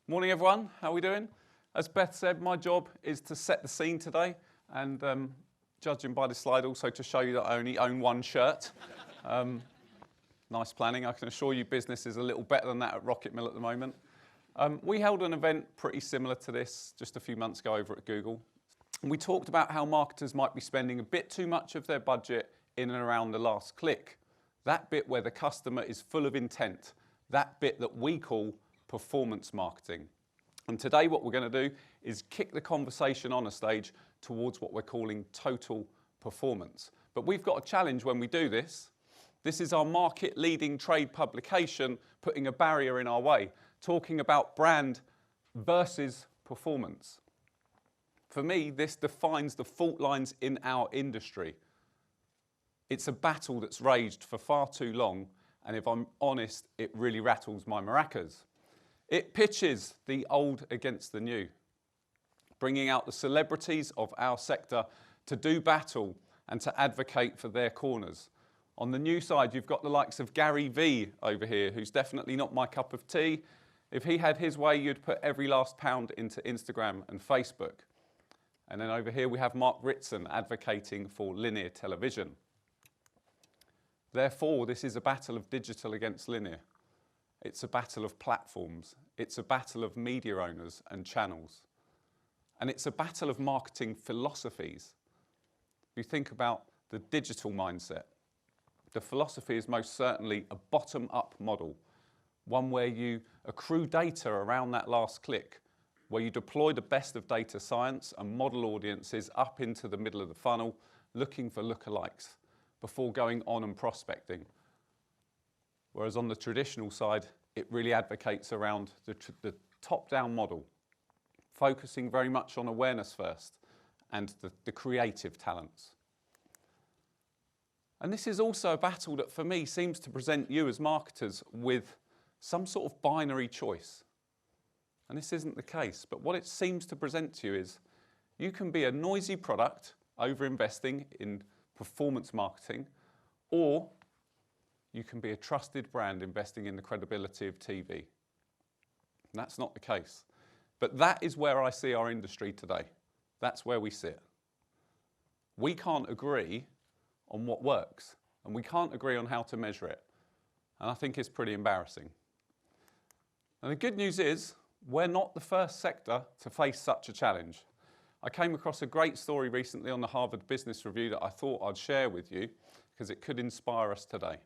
Morning everyone, how are we doing? As Beth said, my job is to set the scene today and judging by the slide also to show you that I only own one shirt. Nice planning. I can assure you business is a little better than that at RocketMill at the moment. We held an event pretty similar to this just a few months ago over at Google. And we talked about how marketers might be spending a bit too much of their budget in and around the last click. That bit where the customer is full of intent. That bit that we call performance marketing. And today what we're going to do is kick the conversation on a stage towards what we're calling total performance. But we've got a challenge when we do this. This is our market leading trade publication putting a barrier in our way, talking about brand versus performance. For me, this defines the fault lines in our industry. It's a battle that's raged for far too long, and if I'm honest, it really rattles my maracas. It pitches the old against the new, bringing out the celebrities of our sector to do battle and to advocate for their corners. On the new side, you've got the likes of Gary V over here, who's definitely not my cup of tea. If he had his way, you'd put every last pound into Instagram and Facebook. And then over here, we have Mark Ritson advocating for linear television. Therefore, this is a battle of digital against linear. It's a battle of platforms. It's a battle of media owners and channels. And it's a battle of marketing philosophies. If you think about the digital mindset, the philosophy is most certainly a bottom-up model, one where you accrue data around that last click, where you deploy the best of data science and model audiences up into the middle of the funnel, looking for lookalikes before going on and prospecting. Whereas on the traditional side, it really advocates around the top-down model, focusing very much on awareness first and the creative talents. And this is also a battle that, for me, seems to present you as marketers with some sort of binary choice. And this isn't the case, but what it seems to present to you is you can be a noisy product, over-investing in performance marketing, or you can be a trusted brand investing in the credibility of TV. And that's not the case. But that is where I see our industry today. That's where we sit. We can't agree on what works, and we can't agree on how to measure it. And I think it's pretty embarrassing. And the good news is, we're not the first sector to face such a challenge. I came across a great story recently on the Harvard Business Review that I thought I'd share with you because it could inspire us today.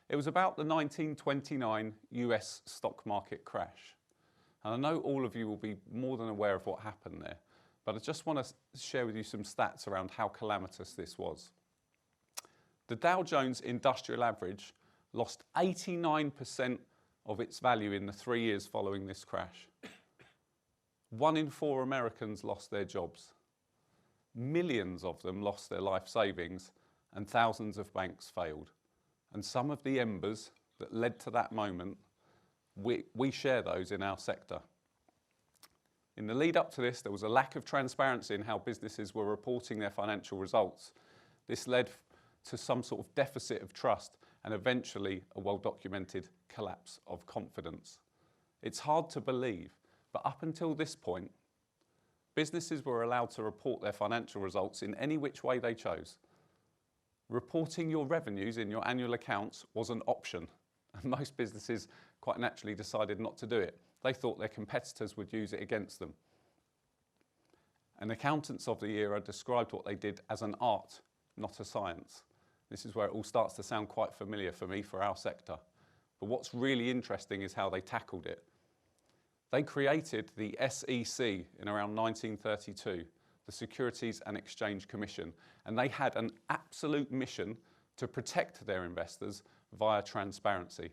It was about the 1929 US stock market crash. And I know all of you will be more than aware of what happened there, but I just want to share with you some stats around how calamitous this was. The Dow Jones Industrial Average lost 89% of its value in the 3 years following this crash. 1 in 4 Americans lost their jobs. Millions of them lost their life savings, and thousands of banks failed. And some of the embers that led to that moment, we share those in our sector. In the lead up to this, there was a lack of transparency in how businesses were reporting their financial results. This led to some sort of deficit of trust and eventually a well-documented collapse of confidence. It's hard to believe, but up until this point, businesses were allowed to report their financial results in any which way they chose. Reporting your revenues in your annual accounts was an option, and most businesses quite naturally decided not to do it. They thought their competitors would use it against them. And accountants of the era described what they did as an art, not a science. This is where it all starts to sound quite familiar for me, for our sector. But what's really interesting is how they tackled it. They created the SEC in around 1932, the Securities and Exchange Commission, and they had an absolute mission to protect their investors via transparency.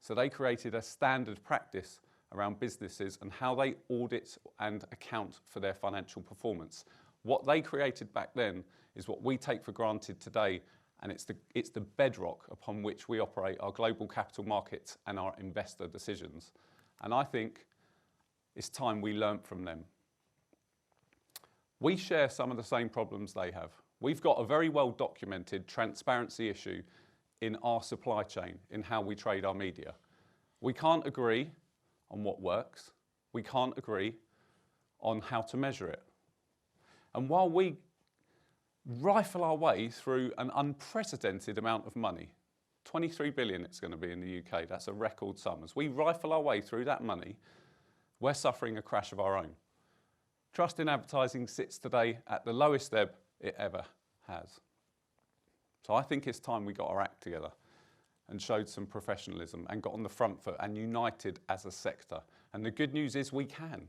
So they created a standard practice around businesses and how they audit and account for their financial performance. What they created back then is what we take for granted today, and it's the bedrock upon which we operate our global capital markets and our investor decisions. And I think it's time we learnt from them. We share some of the same problems they have. We've got a very well documented transparency issue in our supply chain, in how we trade our media. We can't agree on what works, we can't agree on how to measure it. And while we rifle our way through an unprecedented amount of money, 23 billion it's going to be in the UK, that's a record sum. As we rifle our way through that money, we're suffering a crash of our own. Trust in advertising sits today at the lowest ebb it ever has. So I think it's time we got our act together and showed some professionalism and got on the front foot and united as a sector. And the good news is we can.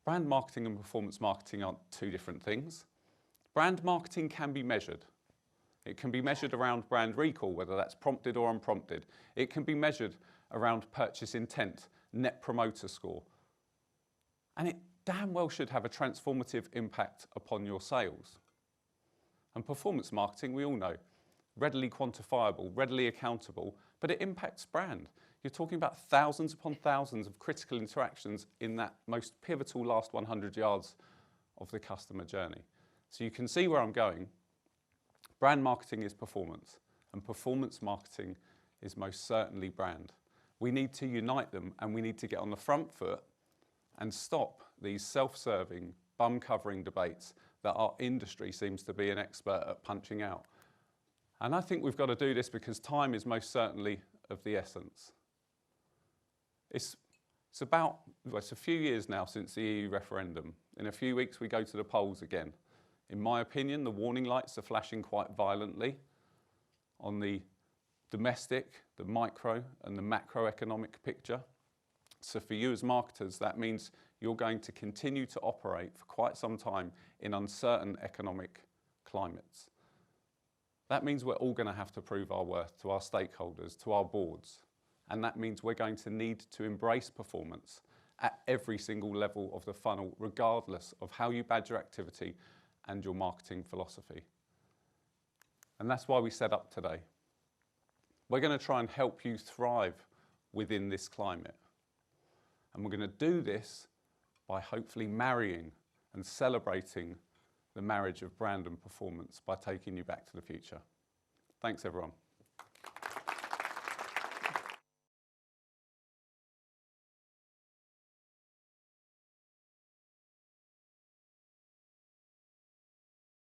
Brand marketing and performance marketing aren't two different things. Brand marketing can be measured. It can be measured around brand recall, whether that's prompted or unprompted. It can be measured around purchase intent, net promoter score. And it damn well should have a transformative impact upon your sales. And performance marketing, we all know, readily quantifiable, readily accountable, but it impacts brand. You're talking about thousands upon thousands of critical interactions in that most pivotal last 100 yards of the customer journey. So you can see where I'm going. Brand marketing is performance, and performance marketing is most certainly brand. We need to unite them, and we need to get on the front foot and stop these self-serving, bum-covering debates that our industry seems to be an expert at punching out. And I think we've got to do this because time is most certainly of the essence. It's a few years now since the EU referendum. In a few weeks we go to the polls again. In my opinion, the warning lights are flashing quite violently on the domestic, the micro and the macroeconomic picture. So for you as marketers, that means you're going to continue to operate for quite some time in uncertain economic climates. That means we're all going to have to prove our worth to our stakeholders, to our boards. And that means we're going to need to embrace performance at every single level of the funnel, regardless of how you badge your activity and your marketing philosophy. And that's why we set up today. We're going to try and help you thrive within this climate. And we're going to do this by hopefully marrying and celebrating the marriage of brand and performance by taking you back to the future. Thanks, everyone.